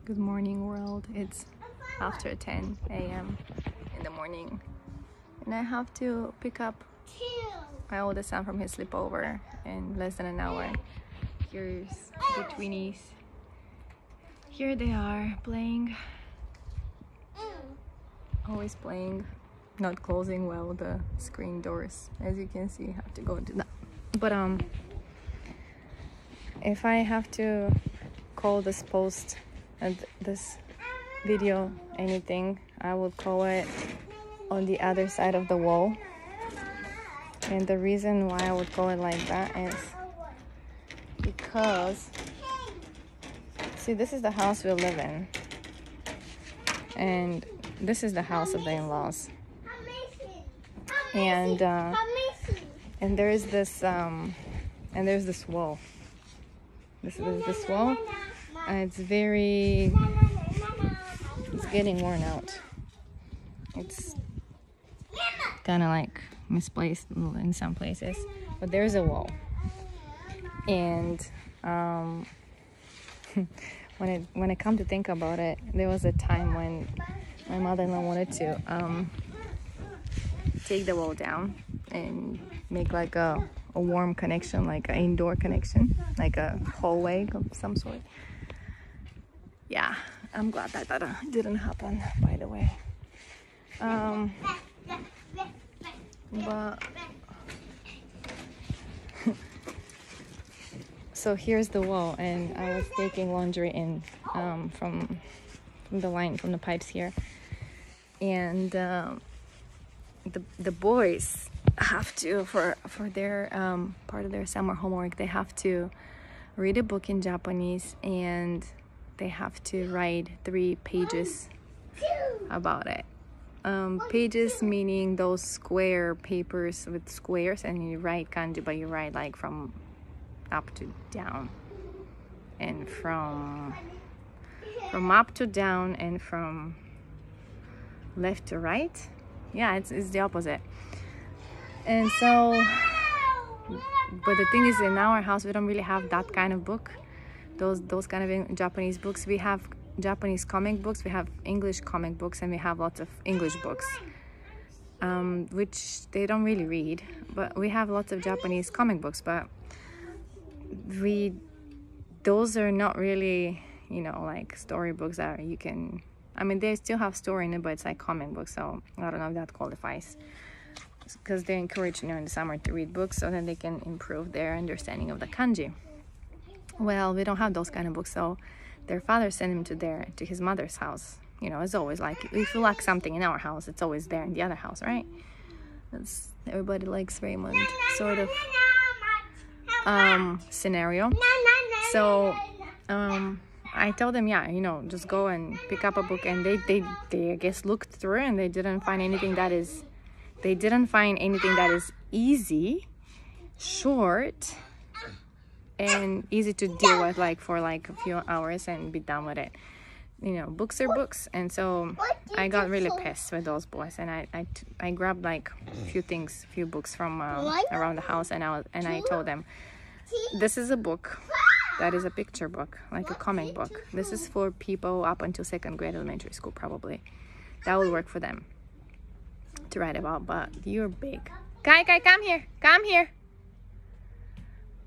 Good morning, world. It's after 10 a.m. in the morning, and I have to pick up my oldest son from his sleepover in less than an hour. Here's the tweenies. Here they are playing, always playing, not closing well the screen doors. As you can see, I have to go into that. But if I have to call this post and this video anything, I would call it On the Other Side of the Wall. And the reason why I would call it like that is because, see, this is the house we live in, and this is the house of the in-laws, and there's this wall. This is this wall, and it's getting worn out. It's kind of like misplaced in some places, but there's a wall. And when I come to think about it, there was a time when my mother-in-law wanted to take the wall down and make like a warm connection, like an indoor connection, like a hallway of some sort. Yeah, I'm glad that didn't happen, by the way. But so here's the wall, and I was taking laundry in from the line, from the pipes here, and the boys have to, for their part of their summer homework, they have to read a book in Japanese, and they have to write 3 pages about it. Pages meaning those square papers with squares, and you write kanji, but you write like from up to down, and from up to down, and from left to right. Yeah, it's the opposite. And so, but the thing is, in our house we don't really have that kind of book, those kind of Japanese books. We have Japanese comic books, we have English comic books, and we have lots of English books, which they don't really read. But we have lots of Japanese comic books, but those are not really, you know, like storybooks that you can, I mean, they still have story in it, but it's like comic books, so I don't know if that qualifies, because they encourage, you know, in the summer to read books so that they can improve their understanding of the kanji. Well, we don't have those kind of books, so their father sent him to his mother's house. You know, it's always like, if you lack something in our house, it's always there in the other house, right? Everybody likes Raymond sort of scenario. So I told them, yeah, you know, just go and pick up a book, and they I guess looked through, and they didn't find anything that is easy, short, and easy to deal with, like for like a few hours and be done with it. You know, books are books. And so I got really pissed with those boys, and I grabbed like a few books from around the house, and I told them, this is a book that is a picture book, like a comic book. This is for people up until 2nd grade elementary school, probably. That would work for them to write about, but you're big. Kai, come here, come here.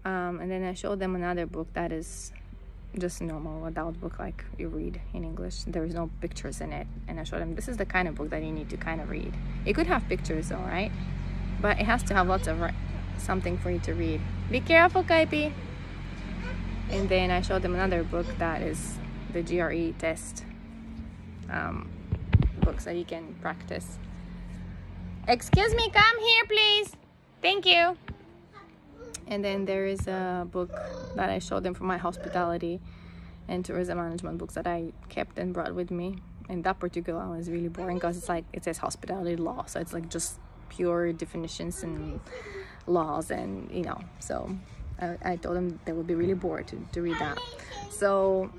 And then I showed them another book that is just a normal adult book, like you read in English. There's no pictures in it. And I showed them, this is the kind of book that you need to kind of read. It could have pictures, all right, but it has to have lots of something for you to read. Be careful, Kaipi. And then I showed them another book that is the GRE test books that you can practice. Excuse me, come here, please. Thank you. And then there is a book that I showed them from my hospitality and tourism management books that I kept and brought with me. And that particular one was really boring, because it's like, it says hospitality law, so it's like just pure definitions and laws, and you know, so I told them they would be really bored to read that. So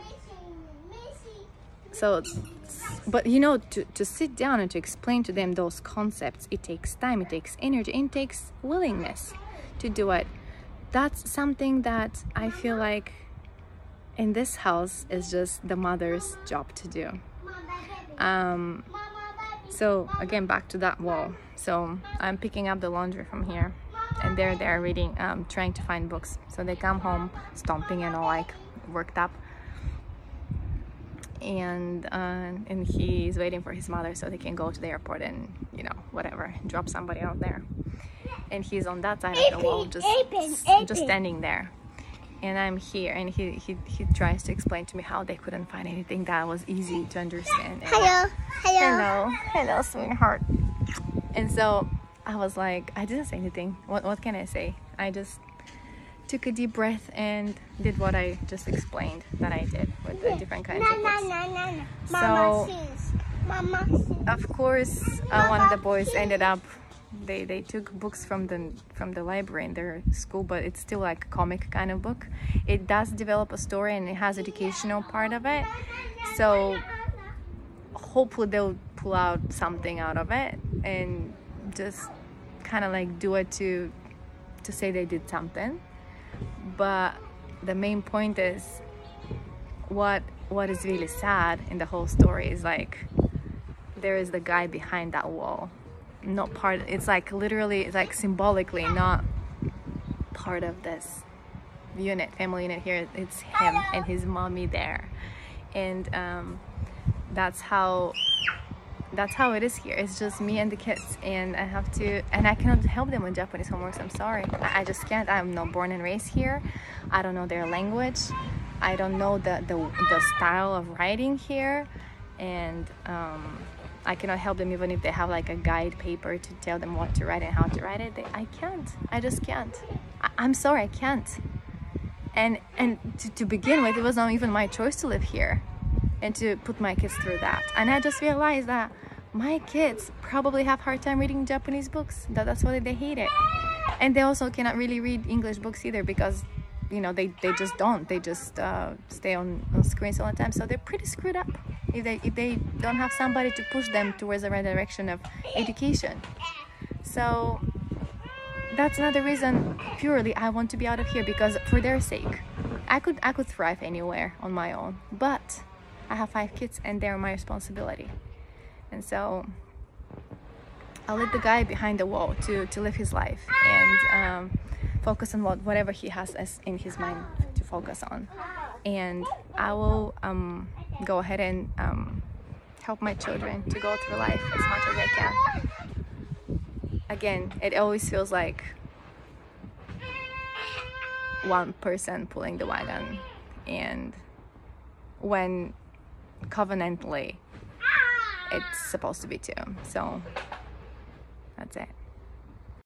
but you know, to sit down and to explain to them those concepts, it takes time, it takes energy, it takes willingness to do it. That's something that I feel like in this house is just the mother's job to do. So again, back to that wall. So I'm picking up the laundry from here, and they're there reading, trying to find books. So they come home stomping and all, like worked up, and he's waiting for his mother so they can go to the airport and, you know, whatever, drop somebody out there. And he's on that side of the wall, just standing there. And I'm here, and he tries to explain to me how they couldn't find anything that was easy to understand. Hello, sweetheart. And so I was like, I didn't say anything. What can I say? I just took a deep breath and did what I just explained that I did with the different kinds of books. So, of course, one of the boys ended up. They took books from the library in their school, but it's still like a comic kind of book. It does develop a story and it has educational part of it. So hopefully they'll pull out something out of it and just kind of like do it to say they did something. But the main point is what is really sad in the whole story is like there is the guy behind that wall. Not part, it's like literally, it's like symbolically not part of this family unit here. It's him and his mommy there, and that's how it is here. It's just me and the kids, and I cannot help them with Japanese homeworks. I'm sorry, I just can't. I'm not born and raised here. I don't know their language. I don't know the style of writing here, and I cannot help them even if they have like a guide paper to tell them what to write and how to write it. I can't. I just can't. I'm sorry, I can't. And to begin with, it was not even my choice to live here and to put my kids through that. And I just realized that my kids probably have a hard time reading Japanese books. That's why they hate it. And they also cannot really read English books either because, you know, they just don't. They just stay on screens all the time. So they're pretty screwed up if they don't have somebody to push them towards the right direction of education. So that's another reason purely I want to be out of here, because for their sake. I could thrive anywhere on my own, but I have 5 kids and they're my responsibility. And so I'll let the guy behind the wall to live his life and focus on whatever he has in his mind to focus on. And I will go ahead and help my children to go through life as much as I can. Again, it always feels like one person pulling the wagon, and when covenantally it's supposed to be 2. So that's it.